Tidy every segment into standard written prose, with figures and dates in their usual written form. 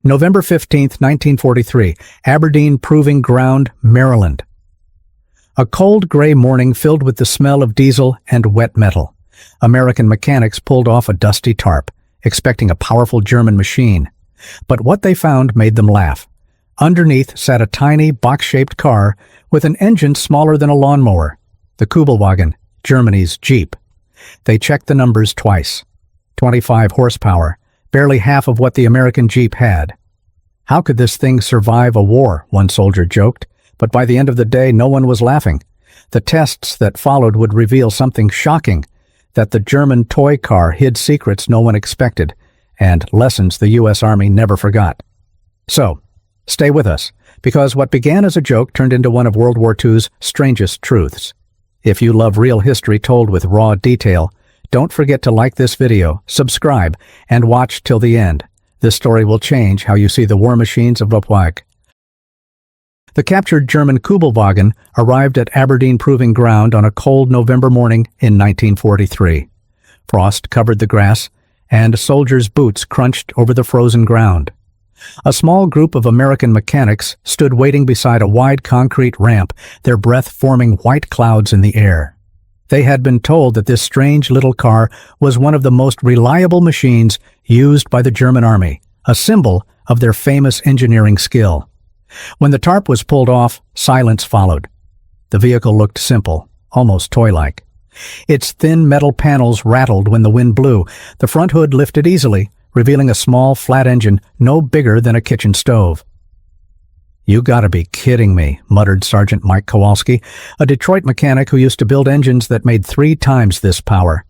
November 15, 1943, Aberdeen Proving Ground, Maryland. A cold gray morning filled with the smell of diesel and wet metal. American mechanics pulled off a dusty tarp, expecting a powerful German machine. But what they found made them laugh. Underneath sat a tiny, box-shaped car with an engine smaller than a lawnmower, the Kübelwagen, Germany's Jeep. They checked the numbers twice. 25 horsepower, barely half of what the American Jeep had. How could this thing survive a war, one soldier joked, but by the end of the day no one was laughing. The tests that followed would reveal something shocking, that the German toy car hid secrets no one expected, and lessons the U.S. Army never forgot. So, stay with us, because what began as a joke turned into one of World War II's strangest truths. If you love real history told with raw detail, don't forget to like this video, subscribe, and watch till the end. This story will change how you see the war machines of WWII. The captured German Kubelwagen arrived at Aberdeen Proving Ground on a cold November morning in 1943. Frost covered the grass, and soldiers' boots crunched over the frozen ground. A small group of American mechanics stood waiting beside a wide concrete ramp, their breath forming white clouds in the air. They had been told that this strange little car was one of the most reliable machines used by the German army, a symbol of their famous engineering skill. When the tarp was pulled off, silence followed. The vehicle looked simple, almost toy-like. Its thin metal panels rattled when the wind blew. The front hood lifted easily, revealing a small, flat engine no bigger than a kitchen stove. "You gotta be kidding me," muttered Sergeant Mike Kowalski, a Detroit mechanic who used to build engines that made 3 times this power.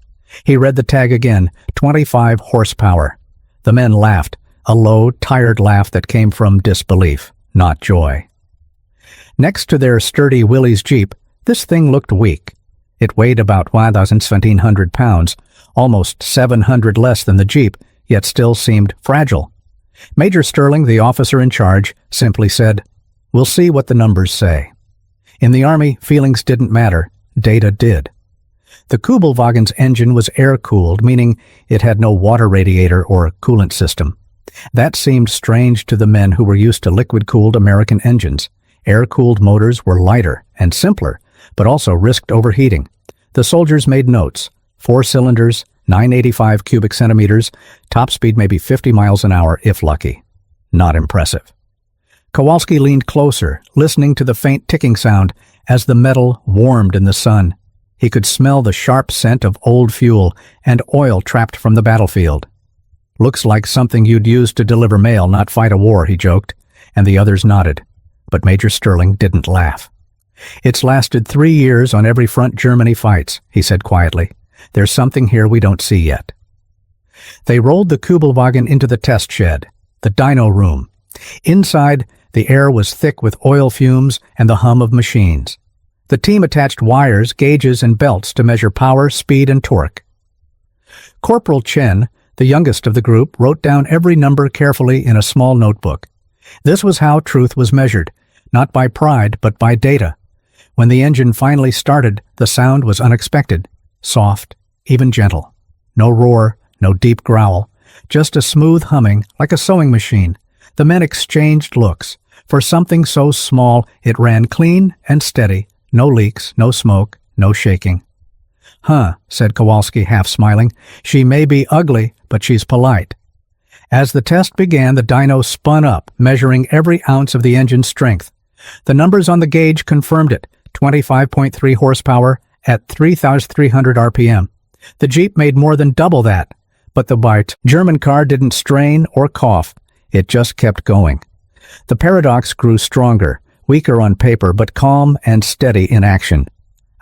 He read the tag again, 25 horsepower. The men laughed, a low, tired laugh that came from disbelief, not joy. Next to their sturdy Willys Jeep, this thing looked weak. It weighed about 1,700 pounds, almost 700 less than the Jeep, yet still seemed fragile. Major Sterling, the officer in charge, simply said, "We'll see what the numbers say." In the Army, feelings didn't matter, data did. The Kubelwagen's engine was air-cooled, meaning it had no water radiator or coolant system. That seemed strange to the men who were used to liquid-cooled American engines. Air-cooled motors were lighter and simpler, but also risked overheating. The soldiers made notes: 4 cylinders, 985 cubic centimeters, top speed maybe 50 miles an hour if lucky. Not impressive. Kowalski leaned closer, listening to the faint ticking sound as the metal warmed in the sun. He could smell the sharp scent of old fuel and oil trapped from the battlefield. "Looks like something you'd use to deliver mail, not fight a war," he joked, and the others nodded. But Major Sterling didn't laugh. "It's lasted 3 years on every front Germany fights," he said quietly. "There's something here we don't see yet." They rolled the Kübelwagen into the test shed, the dyno room. Inside, the air was thick with oil fumes and the hum of machines. The team attached wires, gauges, and belts to measure power, speed, and torque. Corporal Chen, the youngest of the group, wrote down every number carefully in a small notebook. This was how truth was measured, not by pride, but by data. When the engine finally started, the sound was unexpected. Soft, even gentle. No roar, no deep growl. Just a smooth humming, like a sewing machine. The men exchanged looks. For something so small, it ran clean and steady. No leaks, no smoke, no shaking. "Huh," said Kowalski, half smiling. "She may be ugly, but she's polite." As the test began, the dyno spun up, measuring every ounce of the engine's strength. The numbers on the gauge confirmed it: 25.3 horsepower, at 3,300 RPM. The Jeep made more than double that, but the German car didn't strain or cough. It just kept going. The paradox grew stronger, weaker on paper, but calm and steady in action.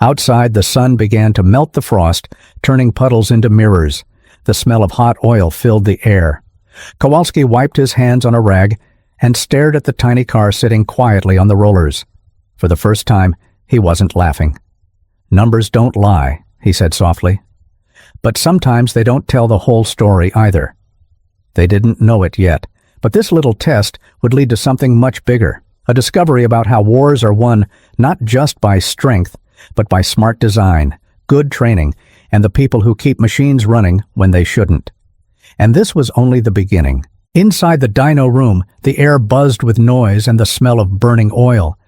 Outside, the sun began to melt the frost, turning puddles into mirrors. The smell of hot oil filled the air. Kowalski wiped his hands on a rag and stared at the tiny car sitting quietly on the rollers. For the first time, he wasn't laughing. "Numbers don't lie," he said softly. "But sometimes they don't tell the whole story either." They didn't know it yet, but this little test would lead to something much bigger, a discovery about how wars are won not just by strength, but by smart design, good training, and the people who keep machines running when they shouldn't. And this was only the beginning. Inside the dyno room, the air buzzed with noise and the smell of burning oil.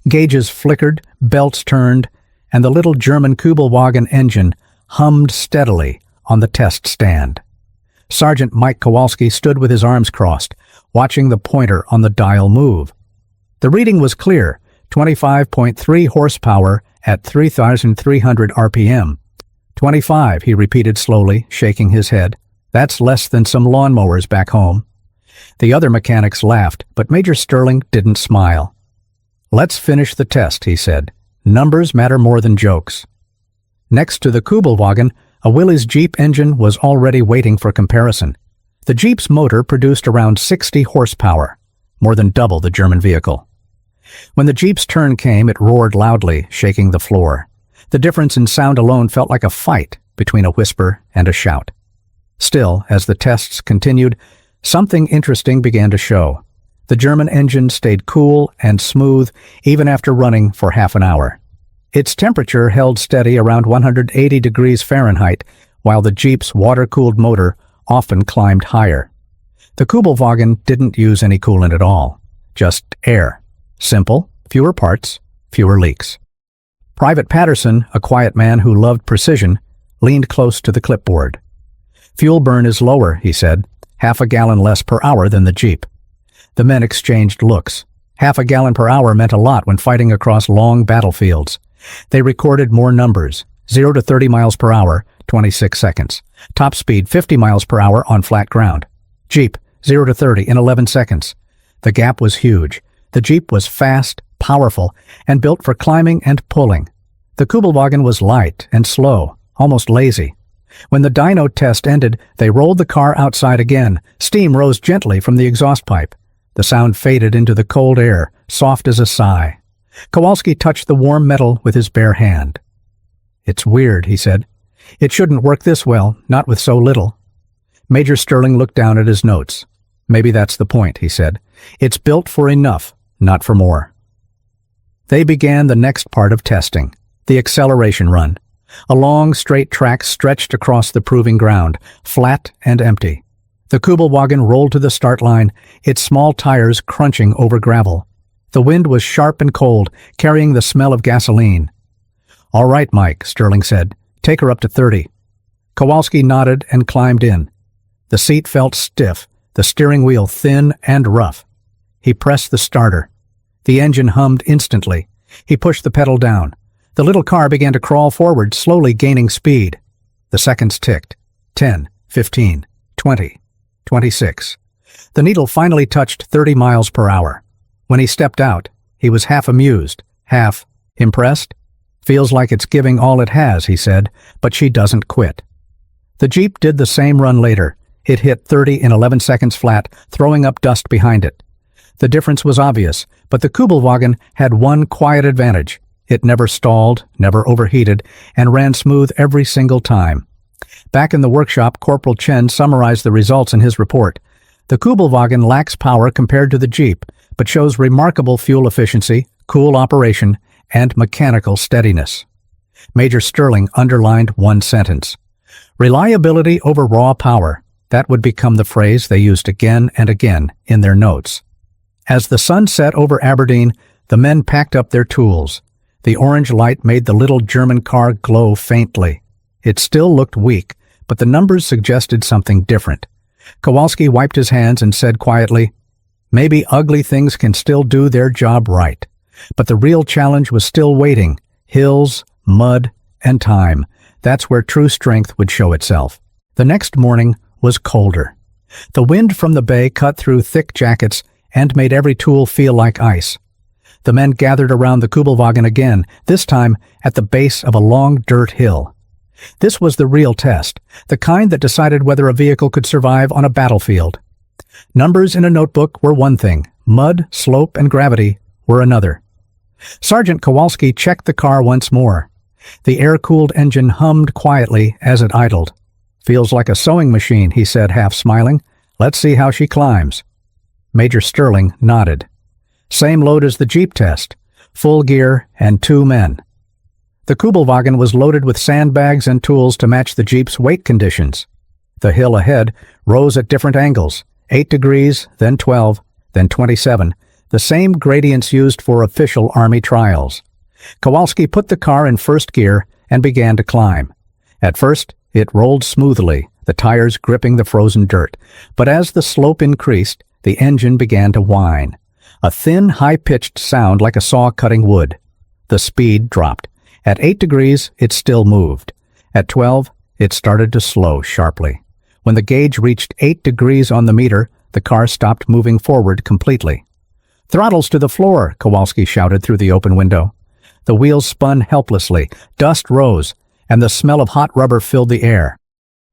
Gauges flickered, belts turned, and the little German Kübelwagen engine hummed steadily on the test stand. Sergeant Mike Kowalski stood with his arms crossed, watching the pointer on the dial move. The reading was clear, 25.3 horsepower at 3,300 RPM. 25, he repeated slowly, shaking his head. That's less than some lawnmowers back home. The other mechanics laughed, but Major Sterling didn't smile. Let's finish the test, he said. Numbers matter more than jokes. Next to the Kubelwagen, a Willys Jeep engine was already waiting for comparison. The Jeep's motor produced around 60 horsepower, more than double the German vehicle. When the Jeep's turn came, it roared loudly, shaking the floor. The difference in sound alone felt like a fight between a whisper and a shout. Still, as the tests continued, something interesting began to show. The German engine stayed cool and smooth even after running for half an hour. Its temperature held steady around 180 degrees Fahrenheit, while the Jeep's water-cooled motor often climbed higher. The Kubelwagen didn't use any coolant at all, just air. Simple, fewer parts, fewer leaks. Private Patterson, a quiet man who loved precision, leaned close to the clipboard. Fuel burn is lower, he said, half a gallon less per hour than the Jeep. The men exchanged looks. Half a gallon per hour meant a lot when fighting across long battlefields. They recorded more numbers, 0 to 30 miles per hour, 26 seconds. Top speed 50 miles per hour on flat ground. Jeep, 0 to 30 in 11 seconds. The gap was huge. The Jeep was fast, powerful, and built for climbing and pulling. The Kubelwagen was light and slow, almost lazy. When the dyno test ended, they rolled the car outside again. Steam rose gently from the exhaust pipe. The sound faded into the cold air, soft as a sigh. Kowalski touched the warm metal with his bare hand. It's weird, he said. It shouldn't work this well, not with so little. Major Sterling looked down at his notes. Maybe that's the point, he said. It's built for enough, not for more. They began the next part of testing, the acceleration run. A long, straight track stretched across the proving ground, flat and empty. The Kubelwagen rolled to the start line, its small tires crunching over gravel. The wind was sharp and cold, carrying the smell of gasoline. All right, Mike, Sterling said. Take her up to 30. Kowalski nodded and climbed in. The seat felt stiff, the steering wheel thin and rough. He pressed the starter. The engine hummed instantly. He pushed the pedal down. The little car began to crawl forward, slowly gaining speed. The seconds ticked. 10, 15, 20. 26. The needle finally touched 30 miles per hour. When he stepped out, he was half amused, half impressed. Feels like it's giving all it has, he said, but she doesn't quit. The Jeep did the same run later. It hit 30 in 11 seconds flat, throwing up dust behind it. The difference was obvious, but the Kubelwagen had one quiet advantage. It never stalled, never overheated, and ran smooth every single time. Back in the workshop, Corporal Chen summarized the results in his report. The Kubelwagen lacks power compared to the Jeep, but shows remarkable fuel efficiency, cool operation, and mechanical steadiness. Major Sterling underlined one sentence. Reliability over raw power. That would become the phrase they used again and again in their notes. As the sun set over Aberdeen, the men packed up their tools. The orange light made the little German car glow faintly. It still looked weak, but the numbers suggested something different. Kowalski wiped his hands and said quietly, Maybe ugly things can still do their job right. But the real challenge was still waiting. Hills, mud, and time. That's where true strength would show itself. The next morning was colder. The wind from the bay cut through thick jackets and made every tool feel like ice. The men gathered around the Kubelwagen again, this time at the base of a long dirt hill. This was the real test, the kind that decided whether a vehicle could survive on a battlefield. Numbers in a notebook were one thing, mud, slope, and gravity were another. Sergeant Kowalski checked the car once more. The air-cooled engine hummed quietly as it idled. Feels like a sewing machine, he said, half smiling. Let's see how she climbs. Major Sterling nodded. Same load as the Jeep test, full gear and 2 men. The Kubelwagen was loaded with sandbags and tools to match the Jeep's weight conditions. The hill ahead rose at different angles, 8 degrees, then 12, then 27, the same gradients used for official Army trials. Kowalski put the car in first gear and began to climb. At first, it rolled smoothly, the tires gripping the frozen dirt, but as the slope increased, the engine began to whine. A thin, high-pitched sound like a saw cutting wood. The speed dropped. At 8 degrees, it still moved. At 12, it started to slow sharply. When the gauge reached 8 degrees on the meter, the car stopped moving forward completely. "Throttles to the floor," Kowalski shouted through the open window. The wheels spun helplessly, dust rose, and the smell of hot rubber filled the air.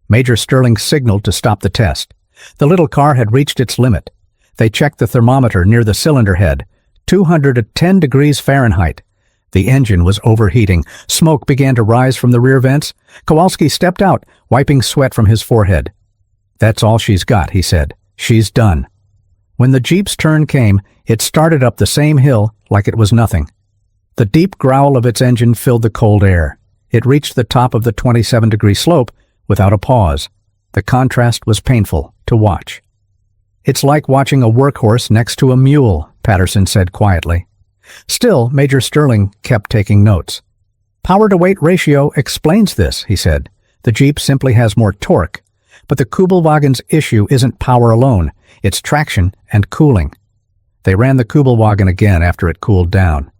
Major Sterling signaled to stop the test. The little car had reached its limit. They checked the thermometer near the cylinder head, 210 degrees Fahrenheit. The engine was overheating. Smoke began to rise from the rear vents. Kowalski stepped out, wiping sweat from his forehead. "That's all she's got," he said. "She's done." When the Jeep's turn came, it started up the same hill like it was nothing. The deep growl of its engine filled the cold air. It reached the top of the 27-degree slope without a pause. The contrast was painful to watch. "It's like watching a workhorse next to a mule," Patterson said quietly. Still, Major Sterling kept taking notes. "Power-to-weight ratio explains this," he said. "The Jeep simply has more torque. But the Kubelwagen's issue isn't power alone, it's traction and cooling." They ran the Kubelwagen again after it cooled down.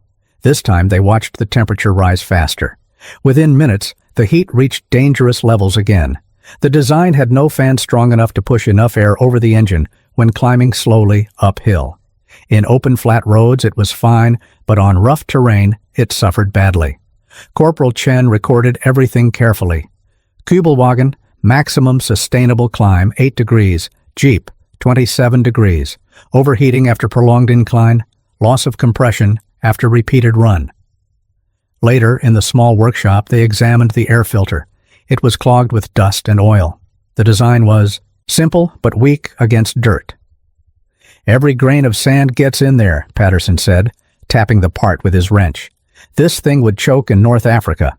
This time they watched the temperature rise faster. Within minutes, the heat reached dangerous levels again. The design had no fan strong enough to push enough air over the engine when climbing slowly uphill. In open flat roads it was fine, but on rough terrain it suffered badly. Corporal Chen recorded everything carefully. Kübelwagen, maximum sustainable climb 8 degrees, Jeep 27 degrees, overheating after prolonged incline, loss of compression after repeated run. Later, in the small workshop, they examined the air filter. It was clogged with dust and oil. The design was simple but weak against dirt. "Every grain of sand gets in there," Patterson said, tapping the part with his wrench. "This thing would choke in North Africa."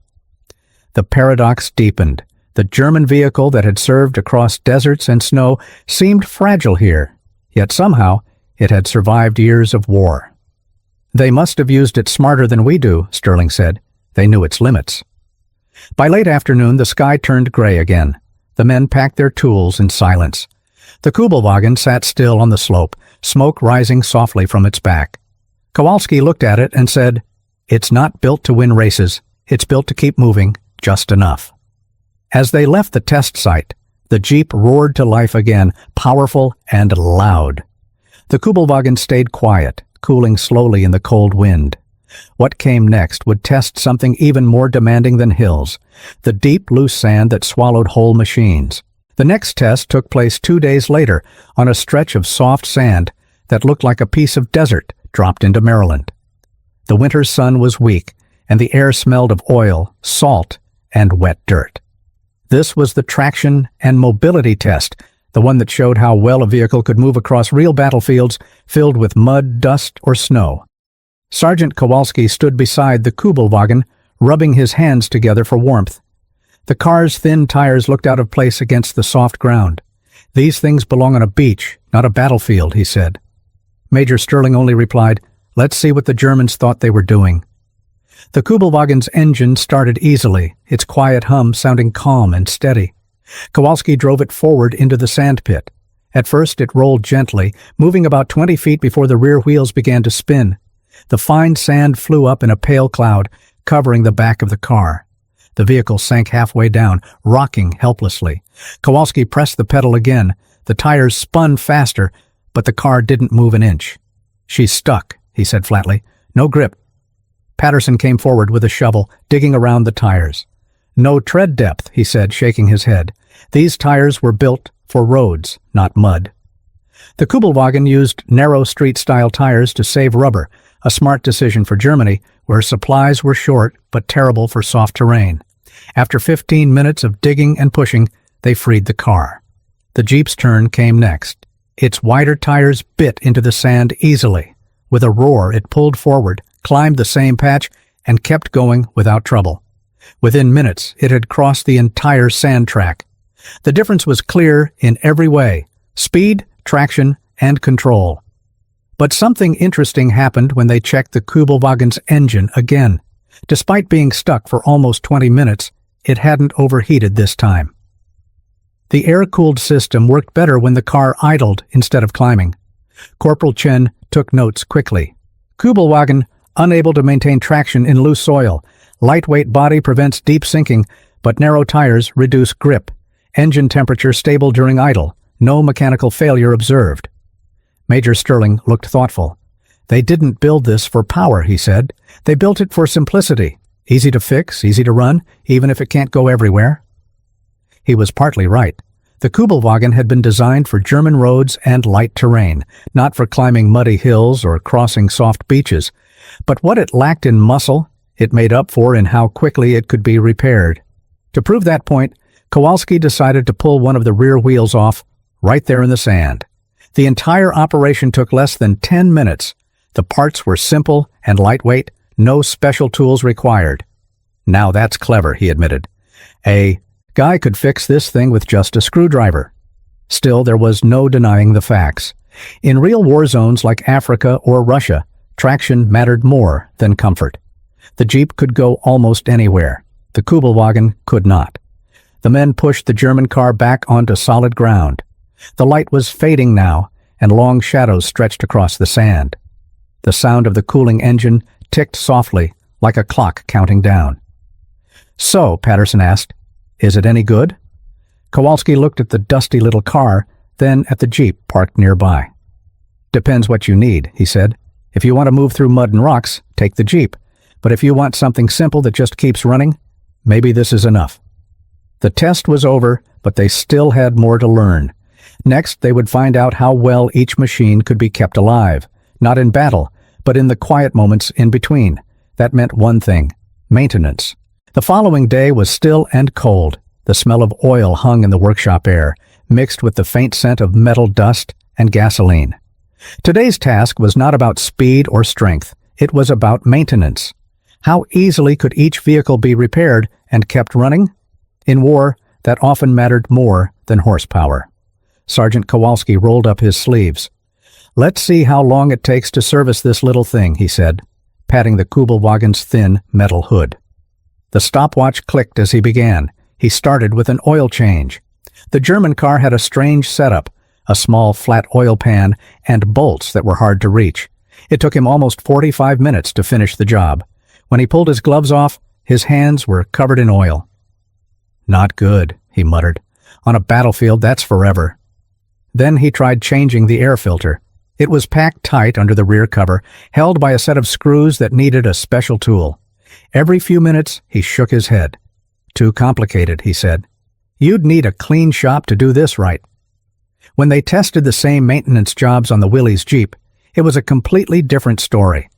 The paradox deepened. The German vehicle that had served across deserts and snow seemed fragile here, yet somehow it had survived years of war. "They must have used it smarter than we do," Sterling said. "They knew its limits." By late afternoon, the sky turned gray again. The men packed their tools in silence. The Kubelwagen sat still on the slope, smoke rising softly from its back. Kowalski looked at it and said, "It's not built to win races. It's built to keep moving, just enough." As they left the test site, the Jeep roared to life again, powerful and loud. The Kubelwagen stayed quiet, cooling slowly in the cold wind. What came next would test something even more demanding than hills, the deep, loose sand that swallowed whole machines. The next test took place 2 days later on a stretch of soft sand that looked like a piece of desert dropped into Maryland. The winter sun was weak, and the air smelled of oil, salt, and wet dirt. This was the traction and mobility test, the one that showed how well a vehicle could move across real battlefields filled with mud, dust, or snow. Sergeant Kowalski stood beside the Kubelwagen, rubbing his hands together for warmth. The car's thin tires looked out of place against the soft ground. "These things belong on a beach, not a battlefield," he said. Major Sterling only replied, "Let's see what the Germans thought they were doing." The Kubelwagen's engine started easily, its quiet hum sounding calm and steady. Kowalski drove it forward into the sand pit. At first it rolled gently, moving about 20 feet before the rear wheels began to spin. The fine sand flew up in a pale cloud, covering the back of the car. The vehicle sank halfway down, rocking helplessly. Kowalski pressed the pedal again. The tires spun faster, but the car didn't move an inch. "She's stuck," he said flatly. "No grip." Patterson came forward with a shovel, digging around the tires. "No tread depth," he said, shaking his head. "These tires were built for roads, not mud." The Kubelwagen used narrow street-style tires to save rubber, a smart decision for Germany, where supplies were short but terrible for soft terrain. After 15 minutes of digging and pushing, they freed the car. The Jeep's turn came next. Its wider tires bit into the sand easily. With a roar, it pulled forward, climbed the same patch, and kept going without trouble. Within minutes, it had crossed the entire sand track. The difference was clear in every way: speed, traction, and control. But something interesting happened when they checked the Kübelwagen's engine again. Despite being stuck for almost 20 minutes, it hadn't overheated this time. The air-cooled system worked better when the car idled instead of climbing. Corporal Chen took notes quickly. Kubelwagen, unable to maintain traction in loose soil. Lightweight body prevents deep sinking, but narrow tires reduce grip. Engine temperature stable during idle. No mechanical failure observed. Major Sterling looked thoughtful. They didn't build this for power, he said. They built it for simplicity. Easy to fix, easy to run, even if it can't go everywhere. He was partly right. The Kubelwagen had been designed for German roads and light terrain, not for climbing muddy hills or crossing soft beaches. But what it lacked in muscle, it made up for in how quickly it could be repaired. To prove that point, Kowalski decided to pull one of the rear wheels off, right there in the sand. The entire operation took less than 10 minutes. The parts were simple and lightweight, no special tools required. Now that's clever, he admitted. A guy could fix this thing with just a screwdriver. Still, there was no denying the facts. In real war zones like Africa or Russia, traction mattered more than comfort. The Jeep could go almost anywhere. The Kubelwagen could not. The men pushed the German car back onto solid ground. The light was fading now, and long shadows stretched across the sand. The sound of the cooling engine ticked softly, like a clock counting down. "So," Patterson asked, "is it any good?" Kowalski looked at the dusty little car, then at the Jeep parked nearby. "Depends what you need," he said. "If you want to move through mud and rocks, take the Jeep. But if you want something simple that just keeps running, maybe this is enough." The test was over, but they still had more to learn. Next, they would find out how well each machine could be kept alive, not in battle, but in the quiet moments in between. That meant one thing: maintenance. The following day was still and cold. The smell of oil hung in the workshop air, mixed with the faint scent of metal dust and gasoline. Today's task was not about speed or strength. It was about maintenance. How easily could each vehicle be repaired and kept running? In war, that often mattered more than horsepower. Sergeant Kowalski rolled up his sleeves. "Let's see how long it takes to service this little thing," he said, patting the Kubelwagen's thin metal hood. The stopwatch clicked as he began. He started with an oil change. The German car had a strange setup, a small flat oil pan and bolts that were hard to reach. It took him almost 45 minutes to finish the job. When he pulled his gloves off, his hands were covered in oil. "Not good," he muttered. "On a battlefield, that's forever." Then he tried changing the air filter. It was packed tight under the rear cover, held by a set of screws that needed a special tool. Every few minutes, he shook his head. "Too complicated," he said. "You'd need a clean shop to do this right." When they tested the same maintenance jobs on the Willys Jeep, it was a completely different story.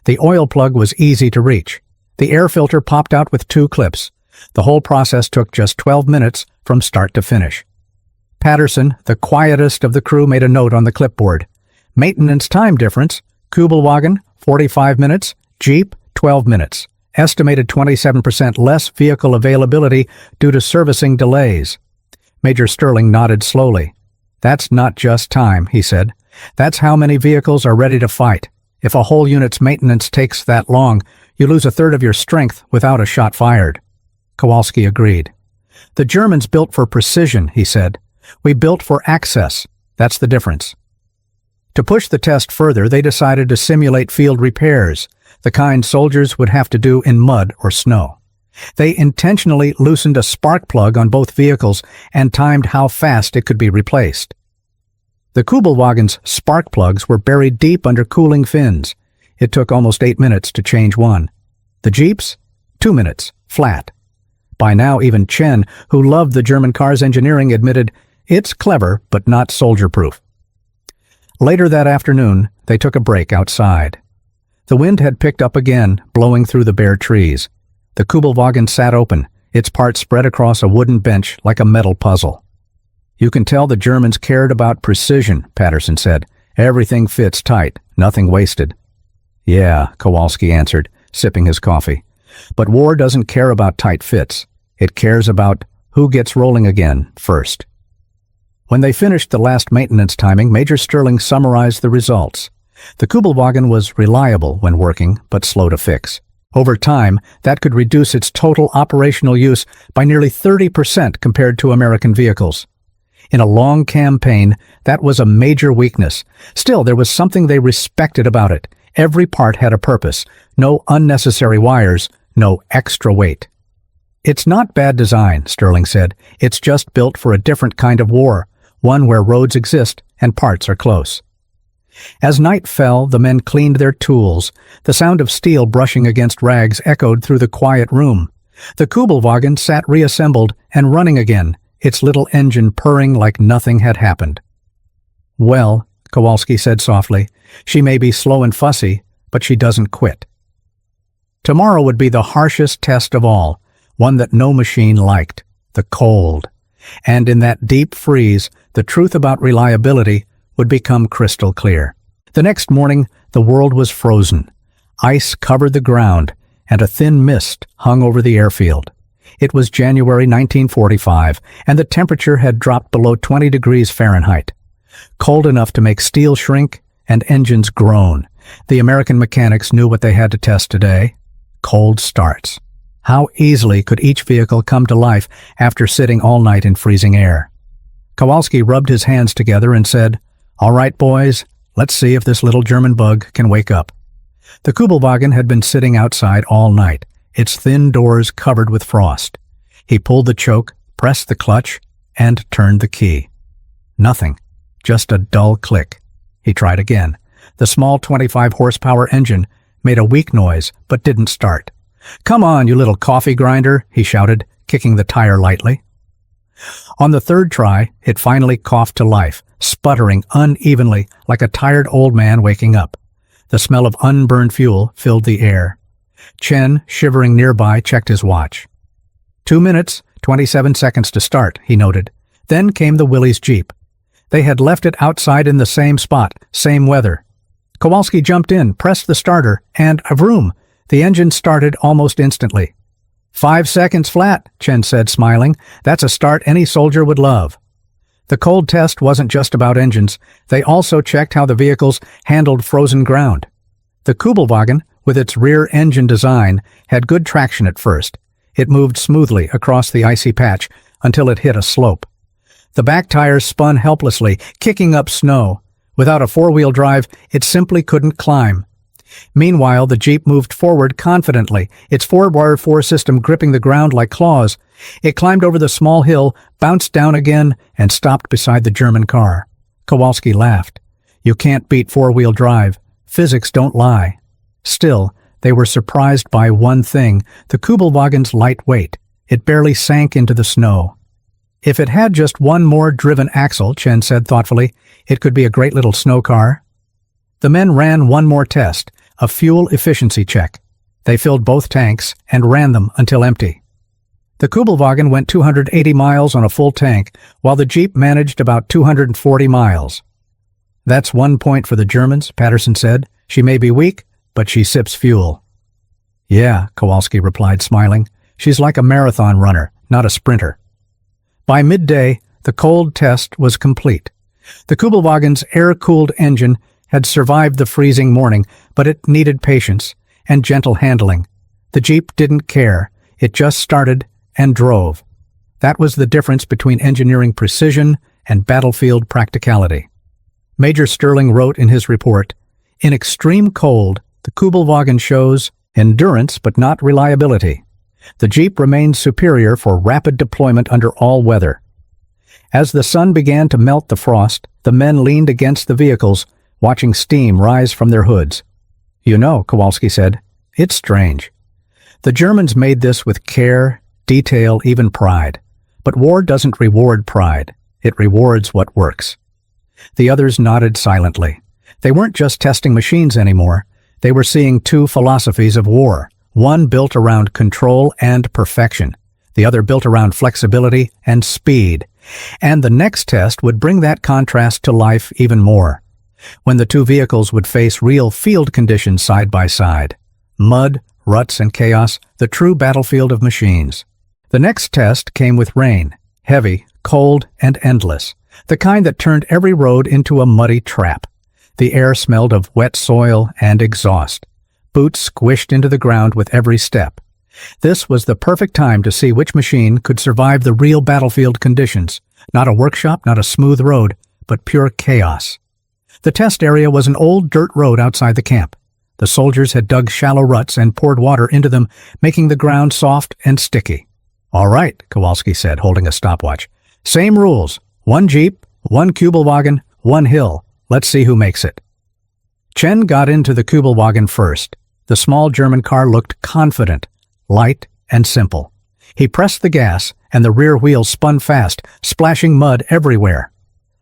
The oil plug was easy to reach. The air filter popped out with 2 clips. The whole process took just 12 minutes from start to finish. Patterson, the quietest of the crew, made a note on the clipboard. Maintenance time difference: Kubelwagen, 45 minutes, Jeep, 12 minutes. Estimated 27% less vehicle availability due to servicing delays. Major Sterling nodded slowly. "That's not just time," he said. "That's how many vehicles are ready to fight. If a whole unit's maintenance takes that long, you lose a third of your strength without a shot fired." Kowalski agreed. "The Germans built for precision," he said. "We built for access. That's the difference." To push the test further, they decided to simulate field repairs, the kind soldiers would have to do in mud or snow. They intentionally loosened a spark plug on both vehicles and timed how fast it could be replaced. The Kubelwagen's spark plugs were buried deep under cooling fins. It took almost 8 minutes to change one. The Jeep's? 2 minutes, flat. By now, even Chen, who loved the German car's engineering, admitted, "It's clever, but not soldier-proof." Later that afternoon, they took a break outside. The wind had picked up again, blowing through the bare trees. The Kubelwagen sat open, its parts spread across a wooden bench like a metal puzzle. "You can tell the Germans cared about precision," Patterson said. "Everything fits tight, nothing wasted." "Yeah," Kowalski answered, sipping his coffee. "But war doesn't care about tight fits. It cares about who gets rolling again first." When they finished the last maintenance timing, Major Sterling summarized the results. The Kubelwagen was reliable when working, but slow to fix. Over time, that could reduce its total operational use by nearly 30% compared to American vehicles. In a long campaign, that was a major weakness. Still, there was something they respected about it. Every part had a purpose. No unnecessary wires, no extra weight. "It's not bad design," Sterling said. "It's just built for a different kind of war, one where roads exist and parts are close." As night fell, the men cleaned their tools. The sound of steel brushing against rags echoed through the quiet room. The Kubelwagen sat reassembled and running again, its little engine purring like nothing had happened. "Well," Kowalski said softly, "she may be slow and fussy, but she doesn't quit." Tomorrow would be the harshest test of all, one that no machine liked, the cold. And in that deep freeze, the truth about reliability would become crystal clear. The next morning, the world was frozen. Ice covered the ground, and a thin mist hung over the airfield. It was January 1945, and the temperature had dropped below 20 degrees Fahrenheit. Cold enough to make steel shrink and engines groan. The American mechanics knew what they had to test today: cold starts. How easily could each vehicle come to life after sitting all night in freezing air? Kowalski rubbed his hands together and said, "All right, boys, let's see if this little German bug can wake up." The Kubelwagen had been sitting outside all night, its thin doors covered with frost. He pulled the choke, pressed the clutch, and turned the key. Nothing, just a dull click. He tried again. The small 25-horsepower engine made a weak noise, but didn't start. "Come on, you little coffee grinder," he shouted, kicking the tire lightly. On the third try, it finally coughed to life, sputtering unevenly like a tired old man waking up. The smell of unburned fuel filled the air. Chen, shivering nearby, checked his watch. 2 minutes, 27 seconds to start, he noted. Then came the Willys Jeep. They had left it outside in the same spot, same weather. Kowalski jumped in, pressed the starter, and vroom! The engine started almost instantly. 5 seconds flat, Chen said, smiling. That's a start any soldier would love. The cold test wasn't just about engines. They also checked how the vehicles handled frozen ground. The Kubelwagen, with its rear engine design, had good traction at first. It moved smoothly across the icy patch until it hit a slope. The back tires spun helplessly, kicking up snow. Without a four-wheel drive, it simply couldn't climb. Meanwhile, the Jeep moved forward confidently, its four-wire system gripping the ground like claws. It climbed over the small hill, bounced down again, and stopped beside the German car. Kowalski laughed. You can't beat four-wheel drive. Physics don't lie. Still, they were surprised by one thing, the Kubelwagen's light weight. It barely sank into the snow. If it had just one more driven axle, Chen said thoughtfully, it could be a great little snow car. The men ran one more test, a fuel efficiency check. They filled both tanks and ran them until empty. The Kubelwagen went 280 miles on a full tank, while the Jeep managed about 240 miles. That's 1 point for the Germans, Patterson said. She may be weak, but she sips fuel. Yeah, Kowalski replied, smiling. She's like a marathon runner, not a sprinter. By midday, the cold test was complete. The Kubelwagen's air-cooled engine had survived the freezing morning, but it needed patience and gentle handling. The Jeep didn't care. It just started and drove. That was the difference between engineering precision and battlefield practicality. Major Sterling wrote in his report, "In extreme cold, the Kubelwagen shows endurance but not reliability. The Jeep remains superior for rapid deployment under all weather." As the sun began to melt the frost, the men leaned against the vehicles, watching steam rise from their hoods. You know, Kowalski said, it's strange. The Germans made this with care, detail, even pride. But war doesn't reward pride. It rewards what works. The others nodded silently. They weren't just testing machines anymore. They were seeing two philosophies of war, one built around control and perfection, the other built around flexibility and speed. And the next test would bring that contrast to life even more, when the two vehicles would face real field conditions side by side. Mud, ruts, and chaos, the true battlefield of machines. The next test came with rain, heavy, cold, and endless. the kind that turned every road into a muddy trap. The air smelled of wet soil and exhaust. Boots squished into the ground with every step. This was the perfect time to see which machine could survive the real battlefield conditions. Not a workshop, not a smooth road, but pure chaos. The test area was an old dirt road outside the camp. The soldiers had dug shallow ruts and poured water into them, making the ground soft and sticky. "All right," Kowalski said, holding a stopwatch. "Same rules. One Jeep, one Kübelwagen, one hill. Let's see who makes it." Chen got into the Kubelwagen first. The small German car looked confident, light and simple. He pressed the gas, and the rear wheels spun fast, splashing mud everywhere.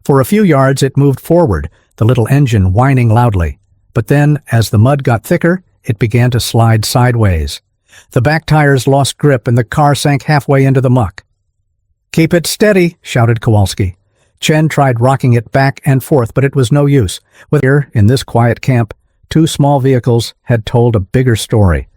For a few yards it moved forward, the little engine whining loudly. But then, as the mud got thicker, it began to slide sideways. The back tires lost grip and the car sank halfway into the muck. "Keep it steady," shouted Kowalski. Chen tried rocking it back and forth, but it was no use. Here, in this quiet camp, two small vehicles had told a bigger story.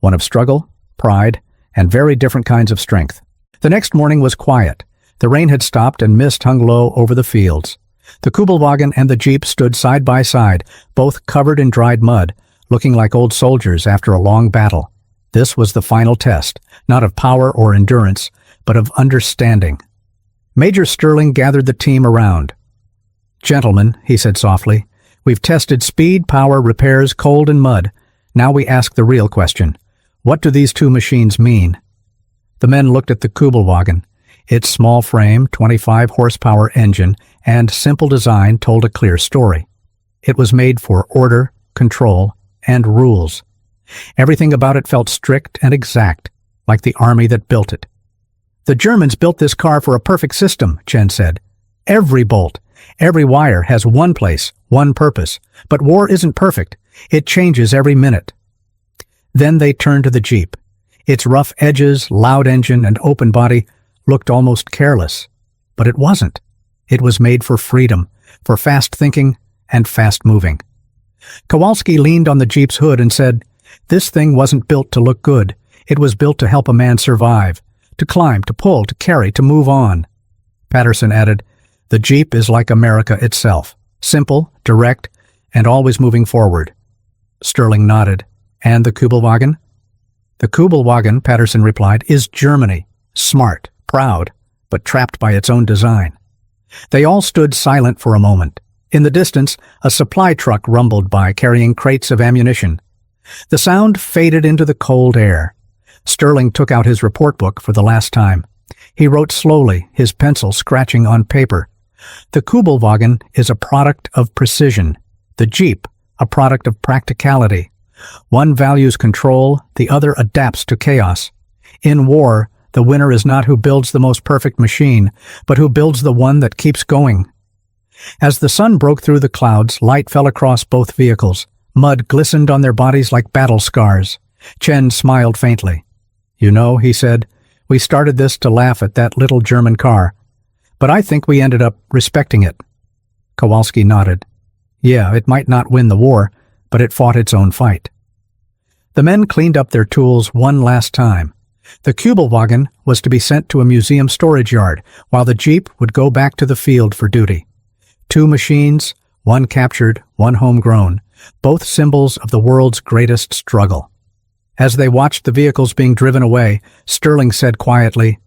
One of struggle, pride, and very different kinds of strength. The next morning was quiet. The rain had stopped and mist hung low over the fields. The Kubelwagen and the Jeep stood side by side, both covered in dried mud, looking like old soldiers after a long battle. This was the final test, not of power or endurance, but of understanding. Major Sterling gathered the team around. "Gentlemen," he said softly, "we've tested speed, power, repairs, cold, and mud. Now we ask the real question. What do these two machines mean?" The men looked at the Kubelwagen. Its small frame, 25-horsepower engine, and simple design told a clear story. It was made for order, control, and rules. Everything about it felt strict and exact, like the army that built it. "The Germans built this car for a perfect system," Chen said. "Every bolt, every wire has one place, one purpose. But war isn't perfect. It changes every minute." Then they turned to the Jeep. Its rough edges, loud engine, and open body looked almost careless. But it wasn't. It was made for freedom, for fast thinking and fast moving. Kowalski leaned on the Jeep's hood and said, "This thing wasn't built to look good. It was built to help a man survive, to climb, to pull, to carry, to move on." Patterson added, "The Jeep is like America itself, simple, direct, and always moving forward." Sterling nodded. "And the Kubelwagen?" "The Kubelwagen," Patterson replied, "is Germany, smart, proud, but trapped by its own design." They all stood silent for a moment. In the distance, a supply truck rumbled by, carrying crates of ammunition. The sound faded into the cold air. Sterling took out his report book for the last time. He wrote slowly, his pencil scratching on paper. "The Kubelwagen is a product of precision. The Jeep, a product of practicality. One values control, the other adapts to chaos. In war, the winner is not who builds the most perfect machine, but who builds the one that keeps going." As the sun broke through the clouds, light fell across both vehicles. Mud glistened on their bodies like battle scars. Chen smiled faintly. "You know," he said, "we started this to laugh at that little German car. But I think we ended up respecting it." Kowalski nodded. "Yeah, it might not win the war, but it fought its own fight." The men cleaned up their tools one last time. The Kübelwagen was to be sent to a museum storage yard, while the Jeep would go back to the field for duty. Two machines, one captured, one homegrown, both symbols of the world's greatest struggle. As they watched the vehicles being driven away, Sterling said quietly,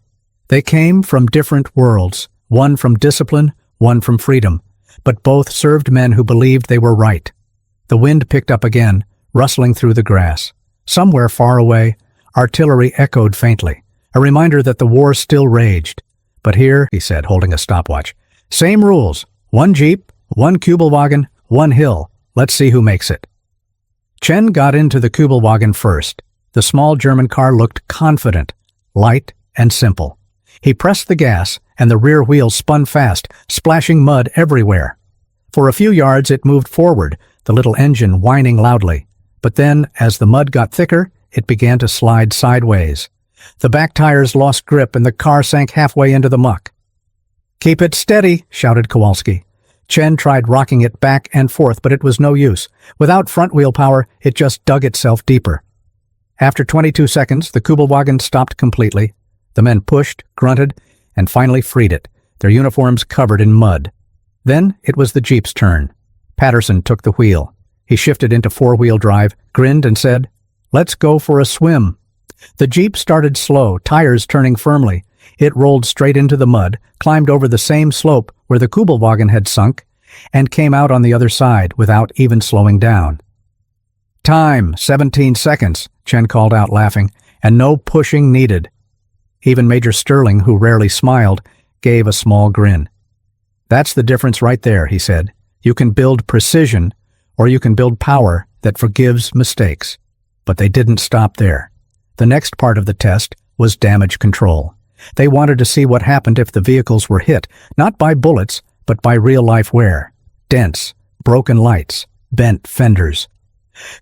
"They came from different worlds, one from discipline, one from freedom, but both served men who believed they were right." The wind picked up again, rustling through the grass. Somewhere far away, artillery echoed faintly, a reminder that the war still raged. "But here," he said, holding a stopwatch, "same rules. One Jeep, one Kubelwagen, one hill. Let's see who makes it." Chen got into the Kubelwagen first. The small German car looked confident, light and simple. He pressed the gas, and the rear wheels spun fast, splashing mud everywhere. For a few yards it moved forward, the little engine whining loudly. But then, as the mud got thicker, it began to slide sideways. The back tires lost grip and the car sank halfway into the muck. "Keep it steady," shouted Kowalski. Chen tried rocking it back and forth, but it was no use. Without front-wheel power, it just dug itself deeper. After 22 seconds, the Kubelwagen stopped completely. The men pushed, grunted, and finally freed it, their uniforms covered in mud. Then it was the Jeep's turn. Patterson took the wheel. He shifted into four-wheel drive, grinned, and said, "Let's go for a swim." The Jeep started slow, tires turning firmly. It rolled straight into the mud, climbed over the same slope where the Kubelwagen had sunk, and came out on the other side without even slowing down. "Time, 17 seconds, Chen called out laughing, "and no pushing needed." Even Major Sterling, who rarely smiled, gave a small grin. "That's the difference right there," he said. "You can build precision, or you can build power that forgives mistakes." But they didn't stop there. The next part of the test was damage control. They wanted to see what happened if the vehicles were hit, not by bullets, but by real-life wear. Dents, broken lights, bent fenders.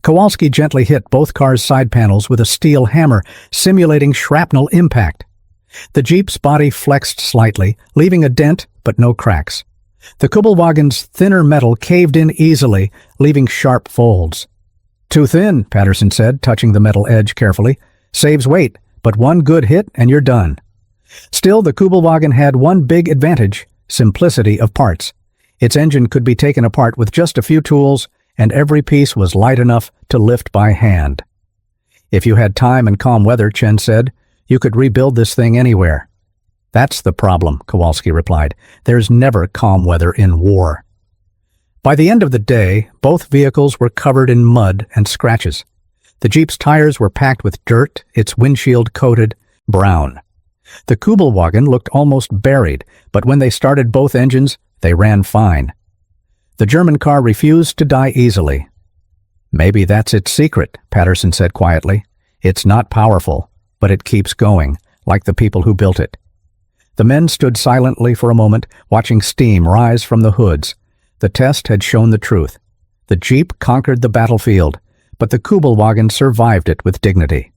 Kowalski gently hit both cars' side panels with a steel hammer, simulating shrapnel impact. The Jeep's body flexed slightly, leaving a dent but no cracks. The Kubelwagen's thinner metal caved in easily, leaving sharp folds. "Too thin," Patterson said, touching the metal edge carefully. "Saves weight, but one good hit and you're done." Still, the Kubelwagen had one big advantage: simplicity of parts. Its engine could be taken apart with just a few tools, and every piece was light enough to lift by hand. "If you had time and calm weather," Chen said, "you could rebuild this thing anywhere." "That's the problem," Kowalski replied. "There's never calm weather in war." By the end of the day, both vehicles were covered in mud and scratches. The Jeep's tires were packed with dirt, its windshield coated brown. The Kubelwagen looked almost buried, but when they started both engines, they ran fine. The German car refused to die easily. "Maybe that's its secret," Patterson said quietly. "It's not powerful, but it keeps going, like the people who built it." The men stood silently for a moment, watching steam rise from the hoods. The test had shown the truth. The Jeep conquered the battlefield, but the Kubelwagen survived it with dignity.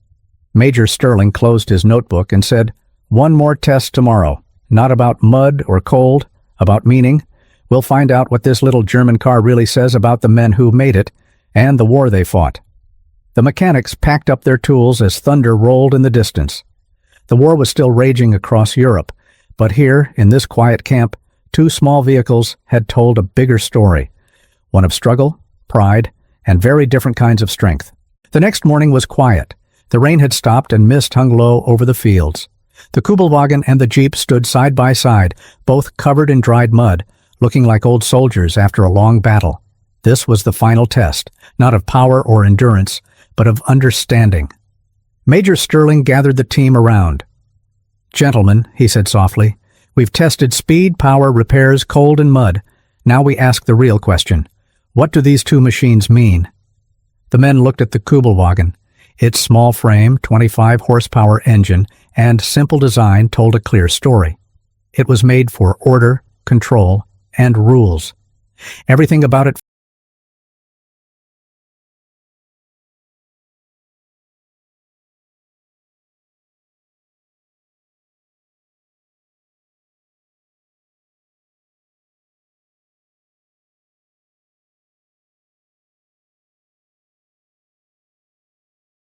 Major Sterling closed his notebook and said, "One more test tomorrow. Not about mud or cold, about meaning. We'll find out what this little German car really says about the men who made it and the war they fought." The mechanics packed up their tools as thunder rolled in the distance. The war was still raging across Europe, but here, in this quiet camp, two small vehicles had told a bigger story, one of struggle, pride, and very different kinds of strength. The next morning was quiet. The rain had stopped and mist hung low over the fields. The Kubelwagen and the Jeep stood side by side, both covered in dried mud, looking like old soldiers after a long battle. This was the final test, not of power or endurance, but of understanding. Major Sterling gathered the team around. "Gentlemen," he said softly, "we've tested speed, power, repairs, cold, and mud. Now we ask the real question. What do these two machines mean?" The men looked at the Kubelwagen. Its small frame, 25-horsepower engine, and simple design told a clear story. It was made for order, control, and rules. Everything about it